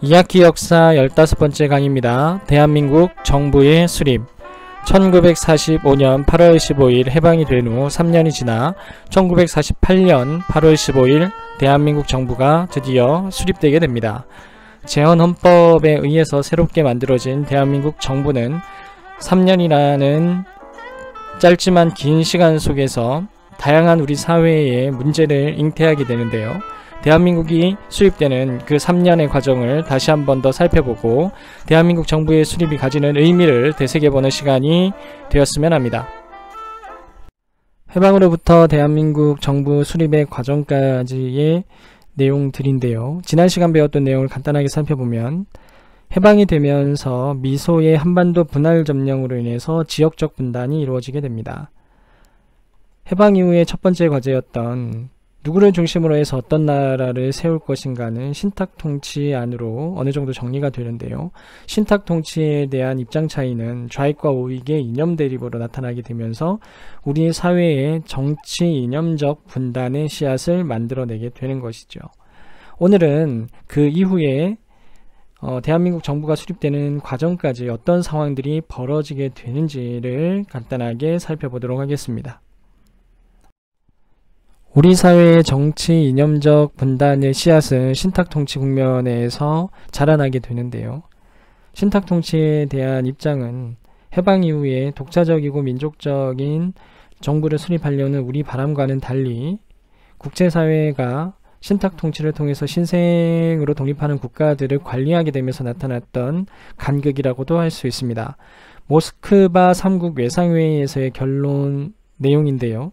2학기 역사 15번째 강의입니다. 대한민국 정부의 수립. 1945년 8월 15일 해방이 된 후 3년이 지나 1948년 8월 15일 대한민국 정부가 드디어 수립되게 됩니다. 제헌헌법에 의해서 새롭게 만들어진 대한민국 정부는 3년이라는 짧지만 긴 시간 속에서 다양한 우리 사회의 문제를 잉태하게 되는데요. 대한민국이 수립되는 그 3년의 과정을 다시 한 번 더 살펴보고 대한민국 정부의 수립이 가지는 의미를 되새겨보는 시간이 되었으면 합니다. 해방으로부터 대한민국 정부 수립의 과정까지의 내용들인데요. 지난 시간 배웠던 내용을 간단하게 살펴보면 해방이 되면서 미소의 한반도 분할 점령으로 인해서 지역적 분단이 이루어지게 됩니다. 해방 이후의 첫 번째 과제였던 누구를 중심으로 해서 어떤 나라를 세울 것인가는 신탁통치 안으로 어느 정도 정리가 되는데요. 신탁통치에 대한 입장 차이는 좌익과 우익의 이념 대립으로 나타나게 되면서 우리 사회의 정치 이념적 분단의 씨앗을 만들어내게 되는 것이죠. 오늘은 그 이후에 대한민국 정부가 수립되는 과정까지 어떤 상황들이 벌어지게 되는지를 간단하게 살펴보도록 하겠습니다. 우리 사회의 정치 이념적 분단의 씨앗은 신탁통치 국면에서 자라나게 되는데요. 신탁통치에 대한 입장은 해방 이후에 독자적이고 민족적인 정부를 수립하려는 우리 바람과는 달리 국제사회가 신탁통치를 통해서 신생으로 독립하는 국가들을 관리하게 되면서 나타났던 간극이라고도 할 수 있습니다. 모스크바 3국 외상회의에서의 결론 내용인데요.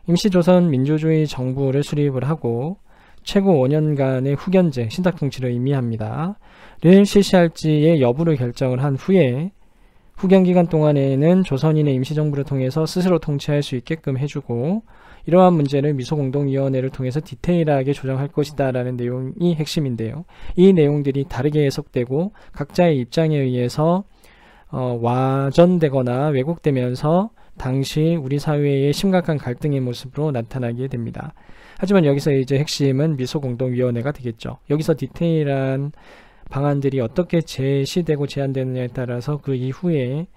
임시조선 민주주의 정부를 수립을 하고 최고 5년간의 후견제, 신탁통치를 의미합니다. 를 실시할지의 여부를 결정을 한 후에 후견기간 동안에는 조선인의 임시정부를 통해서 스스로 통치할 수 있게끔 해주고 이러한 문제를 미소공동위원회를 통해서 디테일하게 조정할 것이다 라는 내용이 핵심인데요. 이 내용들이 다르게 해석되고 각자의 입장에 의해서 와전되거나 왜곡되면서 당시 우리 사회의 심각한 갈등의 모습으로 나타나게 됩니다. 하지만 여기서 이제 핵심은 미소공동위원회가 되겠죠. 여기서 디테일한 방안들이 어떻게 제시되고 제안되느냐에 따라서 그 이후에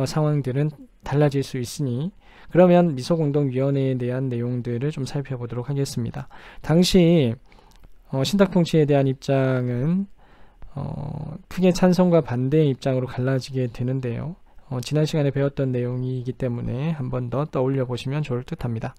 상황들은 달라질 수 있으니 그러면 미소공동위원회에 대한 내용들을 좀 살펴보도록 하겠습니다. 당시 신탁통치에 대한 입장은 크게 찬성과 반대의 입장으로 갈라지게 되는데요. 지난 시간에 배웠던 내용이기 때문에 한 번 더 떠올려 보시면 좋을 듯 합니다.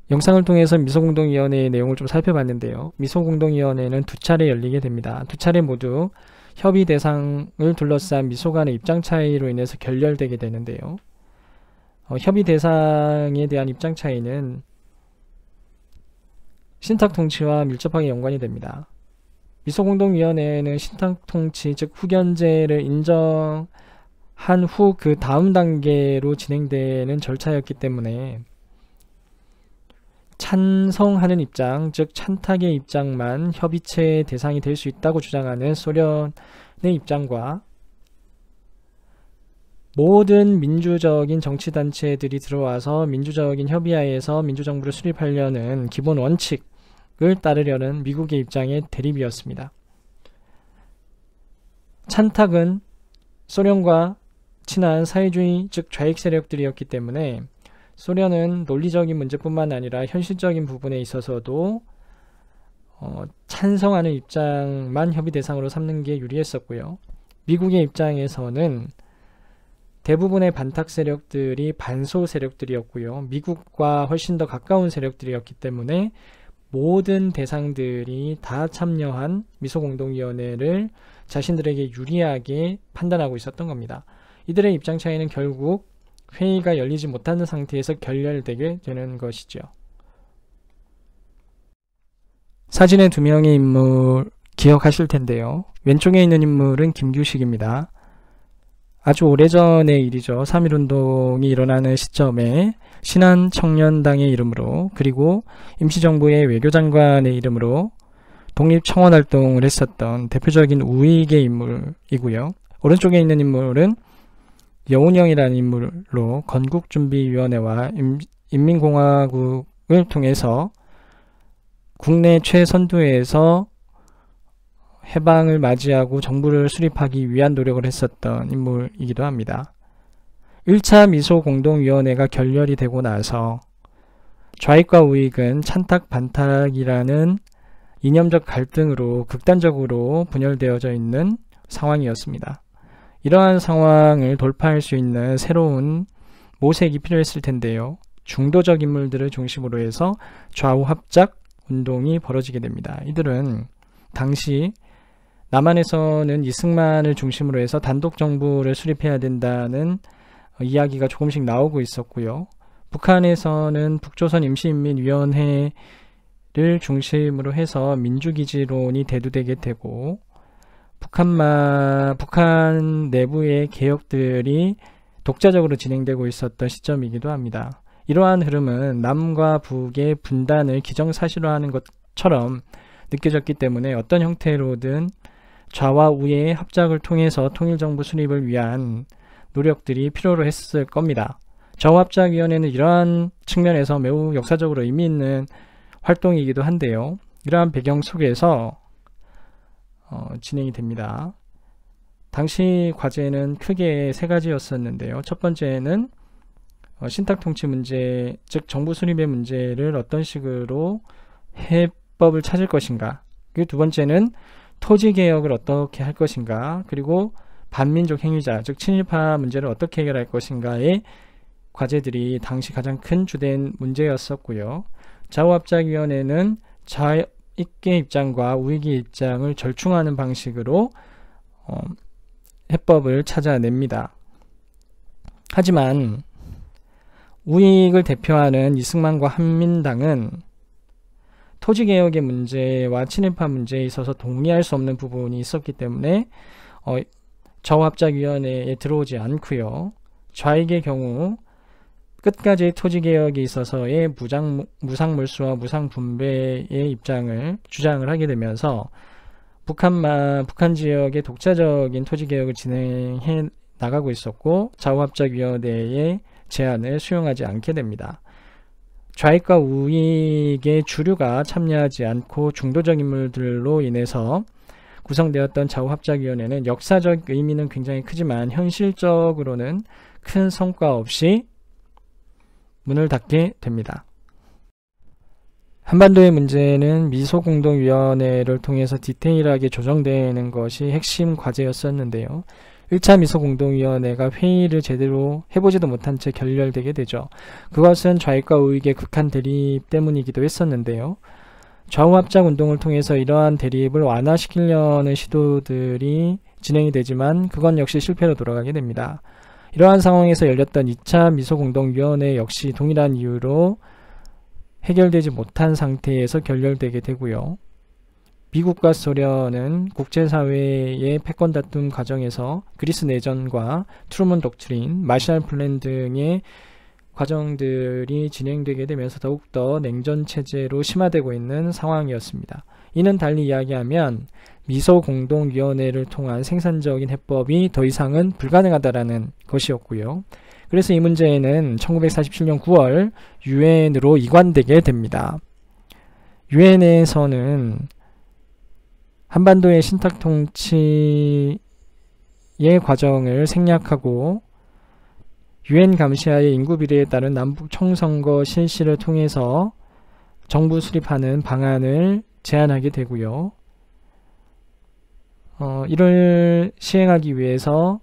영상을 통해서 미소공동위원회의 내용을 좀 살펴봤는데요. 미소공동위원회는 두 차례 열리게 됩니다. 두 차례 모두 협의 대상을 둘러싼 미소 간의 입장 차이로 인해서 결렬되게 되는데요. 협의 대상에 대한 입장 차이는 신탁통치와 밀접하게 연관이 됩니다. 미소공동위원회는 신탁통치, 즉 후견제를 인정한 후 그 다음 단계로 진행되는 절차였기 때문에 찬성하는 입장, 즉 찬탁의 입장만 협의체의 대상이 될 수 있다고 주장하는 소련의 입장과 모든 민주적인 정치단체들이 들어와서 민주적인 협의하에서 민주정부를 수립하려는 기본 원칙을 따르려는 미국의 입장의 대립이었습니다. 찬탁은 소련과 친한 사회주의 즉 좌익 세력들이었기 때문에 소련은 논리적인 문제뿐만 아니라 현실적인 부분에 있어서도 찬성하는 입장만 협의 대상으로 삼는 게 유리했었고요. 미국의 입장에서는 대부분의 반탁 세력들이 반소 세력들이었고요. 미국과 훨씬 더 가까운 세력들이었기 때문에 모든 대상들이 다 참여한 미소공동위원회를 자신들에게 유리하게 판단하고 있었던 겁니다. 이들의 입장 차이는 결국 회의가 열리지 못하는 상태에서 결렬되게 되는 것이죠. 사진의 두 명의 인물 기억하실 텐데요. 왼쪽에 있는 인물은 김규식입니다. 아주 오래전의 일이죠. 3.1운동이 일어나는 시점에 신한청년당의 이름으로 그리고 임시정부의 외교장관의 이름으로 독립청원활동을 했었던 대표적인 우익의 인물이고요. 오른쪽에 있는 인물은 여운형이라는 인물로 건국준비위원회와 인민공화국을 통해서 국내 최선두에서 해방을 맞이하고 정부를 수립하기 위한 노력을 했었던 인물이기도 합니다. 1차 미소공동위원회가 결렬이 되고 나서 좌익과 우익은 찬탁 반탁이라는 이념적 갈등으로 극단적으로 분열되어져 있는 상황이었습니다. 이러한 상황을 돌파할 수 있는 새로운 모색이 필요했을 텐데요. 중도적 인물들을 중심으로 해서 좌우 합작 운동이 벌어지게 됩니다. 이들은 당시 남한에서는 이승만을 중심으로 해서 단독 정부를 수립해야 된다는 이야기가 조금씩 나오고 있었고요. 북한에서는 북조선 임시인민위원회를 중심으로 해서 민주기지론이 대두되게 되고 북한 내부의 개혁들이 독자적으로 진행되고 있었던 시점이기도 합니다. 이러한 흐름은 남과 북의 분단을 기정사실화하는 것처럼 느껴졌기 때문에 어떤 형태로든 좌와 우의 합작을 통해서 통일정부 수립을 위한 노력들이 필요로 했을 겁니다. 좌우합작위원회는 이러한 측면에서 매우 역사적으로 의미 있는 활동이기도 한데요. 이러한 배경 속에서 진행이 됩니다. 당시 과제는 크게 세 가지였었는데요. 첫 번째는 신탁통치 문제, 즉 정부 수립의 문제를 어떤 식으로 해법을 찾을 것인가. 그리고 두 번째는 토지개혁을 어떻게 할 것인가. 그리고 반민족 행위자, 즉 친일파 문제를 어떻게 해결할 것인가의 과제들이 당시 가장 큰 주된 문제였었고요. 좌우합작위원회는 좌익의 입장과 우익의 입장을 절충하는 방식으로 해법을 찾아냅니다. 하지만 우익을 대표하는 이승만과 한민당은 토지개혁의 문제와 친일파 문제에 있어서 동의할 수 없는 부분이 있었기 때문에 좌우합작위원회에 들어오지 않고요. 좌익의 경우 끝까지 토지개혁에 있어서의 무상몰수와 무상분배의 입장을 주장을 하게 되면서 북한 지역의 독자적인 토지개혁을 진행해 나가고 있었고 좌우합작위원회의 제안을 수용하지 않게 됩니다. 좌익과 우익의 주류가 참여하지 않고 중도적 인물들로 인해서 구성되었던 좌우합작위원회는 역사적 의미는 굉장히 크지만 현실적으로는 큰 성과 없이 문을 닫게 됩니다. 한반도의 문제는 미소공동위원회를 통해서 디테일하게 조정되는 것이 핵심 과제였었는데요. 1차 미소공동위원회가 회의를 제대로 해보지도 못한 채 결렬되게 되죠. 그것은 좌익과 우익의 극한 대립 때문이기도 했었는데요. 좌우합작 운동을 통해서 이러한 대립을 완화시키려는 시도들이 진행이 되지만 그건 역시 실패로 돌아가게 됩니다. 이러한 상황에서 열렸던 2차 미소공동위원회 역시 동일한 이유로 해결되지 못한 상태에서 결렬되게 되고요. 미국과 소련은 국제사회의 패권 다툼 과정에서 그리스 내전과 트루먼 독트린, 마샬 플랜 등의 과정들이 진행되게 되면서 더욱더 냉전 체제로 심화되고 있는 상황이었습니다. 이는 달리 이야기하면 미소공동위원회를 통한 생산적인 해법이 더 이상은 불가능하다라는 것이었고요. 그래서 이 문제는 1947년 9월 유엔으로 이관되게 됩니다. 유엔에서는 한반도의 신탁통치의 과정을 생략하고 유엔 감시하의 인구비례에 따른 남북 총선거 실시를 통해서 정부 수립하는 방안을 제안하게 되고요. 이를 시행하기 위해서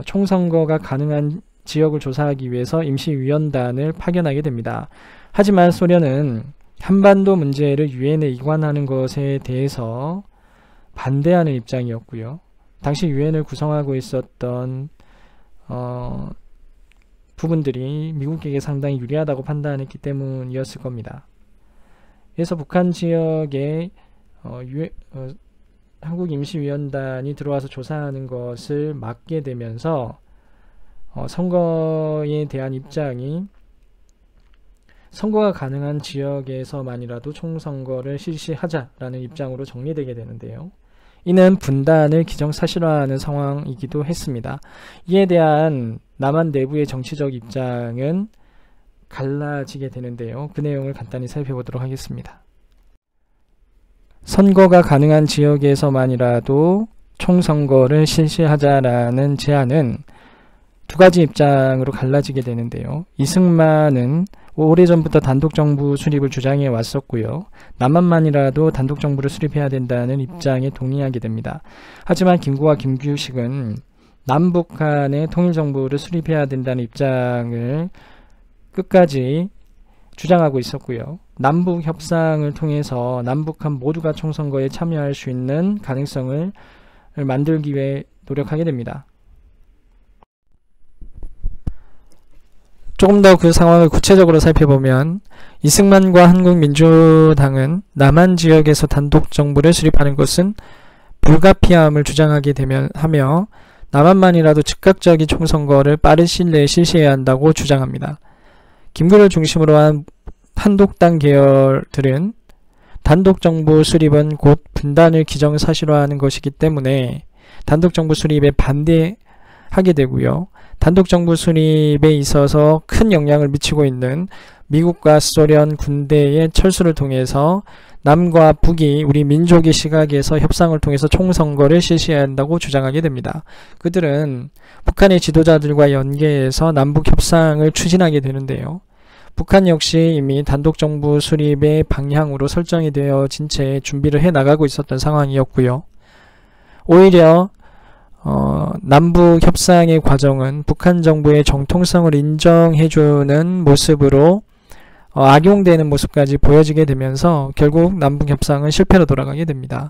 총선거가 가능한 지역을 조사하기 위해서 임시위원단을 파견하게 됩니다. 하지만 소련은 한반도 문제를 유엔에 이관하는 것에 대해서 반대하는 입장이었고요. 당시 유엔을 구성하고 있었던 부분들이 미국에게 상당히 유리하다고 판단했기 때문이었을 겁니다. 그래서 북한 지역에 한국 임시위원단이 들어와서 조사하는 것을 막게 되면서 선거에 대한 입장이 선거가 가능한 지역에서만이라도 총선거를 실시하자라는 입장으로 정리되게 되는데요. 이는 분단을 기정사실화하는 상황이기도 했습니다. 이에 대한 남한 내부의 정치적 입장은 갈라지게 되는데요. 그 내용을 간단히 살펴보도록 하겠습니다. 선거가 가능한 지역에서만이라도 총선거를 실시하자라는 제안은 두 가지 입장으로 갈라지게 되는데요. 이승만은 오래전부터 단독정부 수립을 주장해 왔었고요. 남한만이라도 단독정부를 수립해야 된다는 입장에 동의하게 됩니다. 하지만 김구와 김규식은 남북한의 통일정부를 수립해야 된다는 입장을 끝까지 주장하고 있었고요. 남북 협상을 통해서 남북한 모두가 총선거에 참여할 수 있는 가능성을 만들기 위해 노력하게 됩니다. 조금 더 그 상황을 구체적으로 살펴보면 이승만과 한국민주당은 남한 지역에서 단독 정부를 수립하는 것은 불가피함을 주장하게 하며 남한만이라도 즉각적인 총선거를 빠른 시일 내에 실시해야 한다고 주장합니다. 김구를 중심으로 한 한독당 계열들은 단독정부 수립은 곧 분단을 기정사실화하는 것이기 때문에 단독정부 수립에 반대하게 되고요. 단독정부 수립에 있어서 큰 영향을 미치고 있는 미국과 소련 군대의 철수를 통해서 남과 북이 우리 민족의 시각에서 협상을 통해서 총선거를 실시해야 한다고 주장하게 됩니다. 그들은 북한의 지도자들과 연계해서 남북 협상을 추진하게 되는데요. 북한 역시 이미 단독정부 수립의 방향으로 설정이 되어진 채 준비를 해나가고 있었던 상황이었고요. 오히려 남북 협상의 과정은 북한 정부의 정통성을 인정해주는 모습으로 악용되는 모습까지 보여지게 되면서 결국 남북 협상은 실패로 돌아가게 됩니다.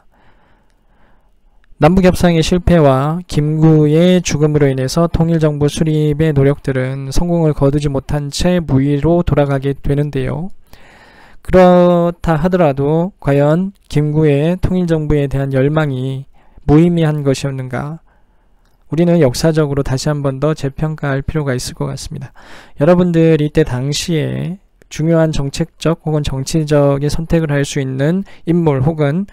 남북 협상의 실패와 김구의 죽음으로 인해서 통일정부 수립의 노력들은 성공을 거두지 못한 채 무의로 돌아가게 되는데요. 그렇다 하더라도 과연 김구의 통일정부에 대한 열망이 무의미한 것이었는가? 우리는 역사적으로 다시 한 번 더 재평가할 필요가 있을 것 같습니다. 여러분들이 이때 당시에 중요한 정책적 혹은 정치적인 선택을 할 수 있는 인물 혹은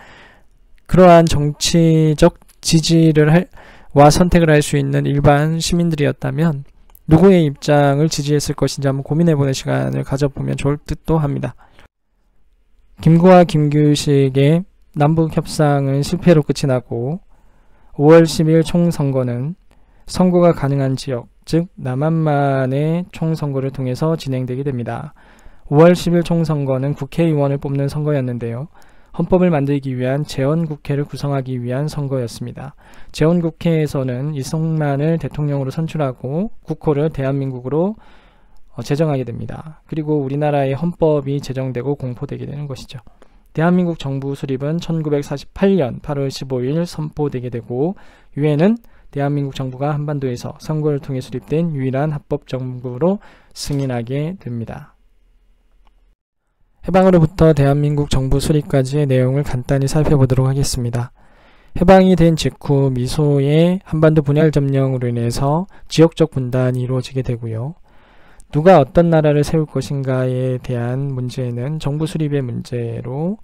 그러한 정치적 지지를 와 선택을 할 수 있는 일반 시민들이었다면 누구의 입장을 지지했을 것인지 한번 고민해보는 시간을 가져보면 좋을 듯도 합니다. 김구와 김규식의 남북협상은 실패로 끝이 나고 5월 10일 총선거는 선거가 가능한 지역, 즉 남한만의 총선거를 통해서 진행되게 됩니다. 5월 10일 총선거는 국회의원을 뽑는 선거였는데요. 헌법을 만들기 위한 재헌국회를 구성하기 위한 선거였습니다. 재헌국회에서는 이승만을 대통령으로 선출하고 국호를 대한민국으로 제정하게 됩니다. 그리고 우리나라의 헌법이 제정되고 공포되게 되는 것이죠. 대한민국 정부 수립은 1948년 8월 15일 선포되게 되고 유엔은 대한민국 정부가 한반도에서 선거를 통해 수립된 유일한 합법정부로 승인하게 됩니다. 해방으로부터 대한민국 정부 수립까지의 내용을 간단히 살펴보도록 하겠습니다. 해방이 된 직후 미소의 한반도 분열 점령으로 인해서 지역적 분단이 이루어지게 되고요. 누가 어떤 나라를 세울 것인가에 대한 문제는 정부 수립의 문제로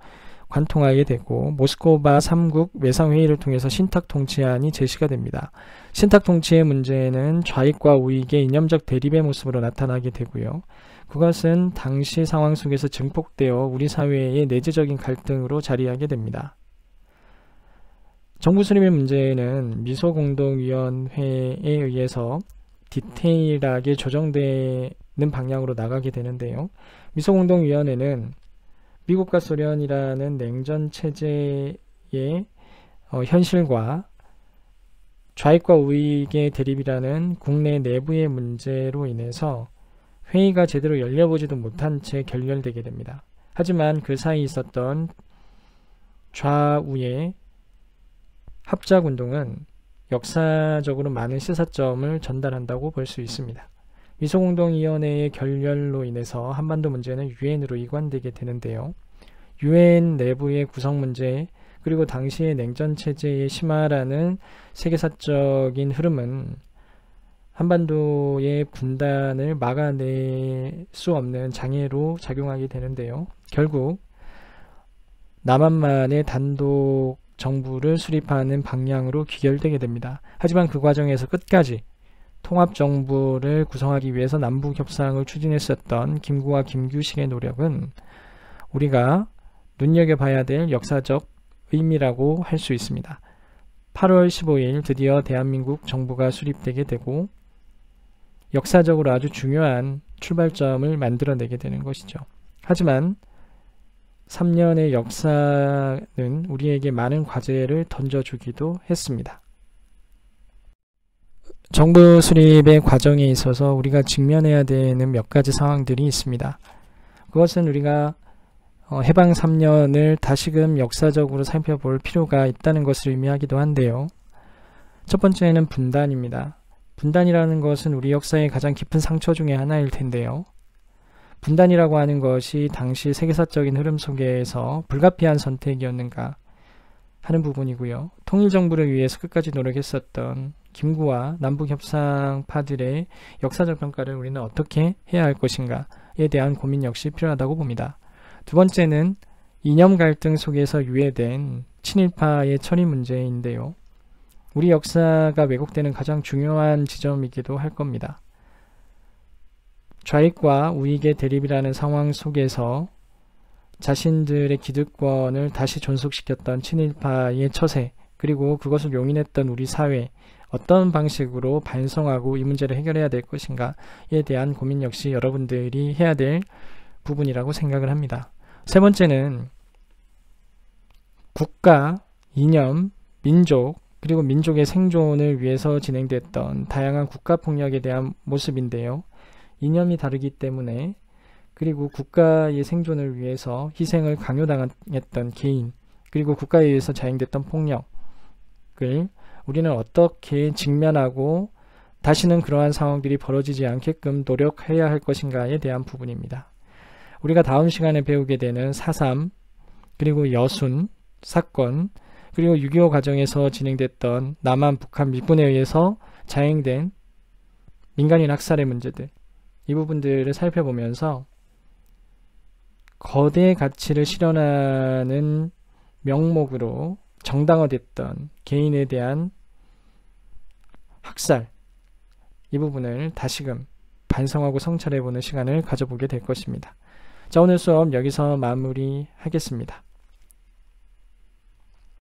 관통하게 되고 모스크바 3국 외상회의를 통해서 신탁통치안이 제시가 됩니다. 신탁통치의 문제는 좌익과 우익의 이념적 대립의 모습으로 나타나게 되고요. 그것은 당시 상황 속에서 증폭되어 우리 사회의 내재적인 갈등으로 자리하게 됩니다. 정부 수립의 문제는 미소공동위원회에 의해서 디테일하게 조정되는 방향으로 나가게 되는데요. 미소공동위원회는 미국과 소련이라는 냉전체제의 현실과 좌익과 우익의 대립이라는 국내 내부의 문제로 인해서 회의가 제대로 열려보지도 못한 채 결렬되게 됩니다. 하지만 그 사이 있었던 좌우의 합작운동은 역사적으로 많은 시사점을 전달한다고 볼 수 있습니다. 미소공동위원회의 결렬로 인해서 한반도 문제는 유엔으로 이관되게 되는데요. 유엔 내부의 구성 문제 그리고 당시의 냉전체제의 심화라는 세계사적인 흐름은 한반도의 분단을 막아낼 수 없는 장애로 작용하게 되는데요. 결국 남한만의 단독 정부를 수립하는 방향으로 귀결되게 됩니다. 하지만 그 과정에서 끝까지 통합정부를 구성하기 위해서 남북협상을 추진했었던 김구와 김규식의 노력은 우리가 눈여겨봐야 될 역사적 의미라고 할 수 있습니다. 8월 15일 드디어 대한민국 정부가 수립되게 되고 역사적으로 아주 중요한 출발점을 만들어내게 되는 것이죠. 하지만 3년의 역사는 우리에게 많은 과제를 던져주기도 했습니다. 정부 수립의 과정에 있어서 우리가 직면해야 되는 몇 가지 상황들이 있습니다. 그것은 우리가 해방 3년을 다시금 역사적으로 살펴볼 필요가 있다는 것을 의미하기도 한데요. 첫 번째는 분단입니다. 분단이라는 것은 우리 역사의 가장 깊은 상처 중에 하나일 텐데요. 분단이라고 하는 것이 당시 세계사적인 흐름 속에서 불가피한 선택이었는가 하는 부분이고요. 통일정부를 위해서 끝까지 노력했었던 김구와 남북협상파들의 역사적 평가를 우리는 어떻게 해야 할 것인가에 대한 고민 역시 필요하다고 봅니다. 두 번째는 이념 갈등 속에서 유예된 친일파의 처리 문제인데요. 우리 역사가 왜곡되는 가장 중요한 지점이기도 할 겁니다. 좌익과 우익의 대립이라는 상황 속에서 자신들의 기득권을 다시 존속시켰던 친일파의 처세, 그리고 그것을 용인했던 우리 사회, 어떤 방식으로 반성하고 이 문제를 해결해야 될 것인가에 대한 고민 역시 여러분들이 해야 될 부분이라고 생각을 합니다. 세 번째는 국가, 이념, 민족, 그리고 민족의 생존을 위해서 진행됐던 다양한 국가폭력에 대한 모습인데요. 이념이 다르기 때문에, 그리고 국가의 생존을 위해서 희생을 강요당했던 개인, 그리고 국가에 의해서 자행됐던 폭력을 우리는 어떻게 직면하고 다시는 그러한 상황들이 벌어지지 않게끔 노력해야 할 것인가에 대한 부분입니다. 우리가 다음 시간에 배우게 되는 4.3, 그리고 여순 사건, 그리고 6.25 과정에서 진행됐던 남한 북한 미군에 의해서 자행된 민간인 학살의 문제들, 이 부분들을 살펴보면서 거대 가치를 실현하는 명목으로 정당화됐던 개인에 대한 학살, 이 부분을 다시금 반성하고 성찰해보는 시간을 가져보게 될 것입니다. 자, 오늘 수업 여기서 마무리하겠습니다.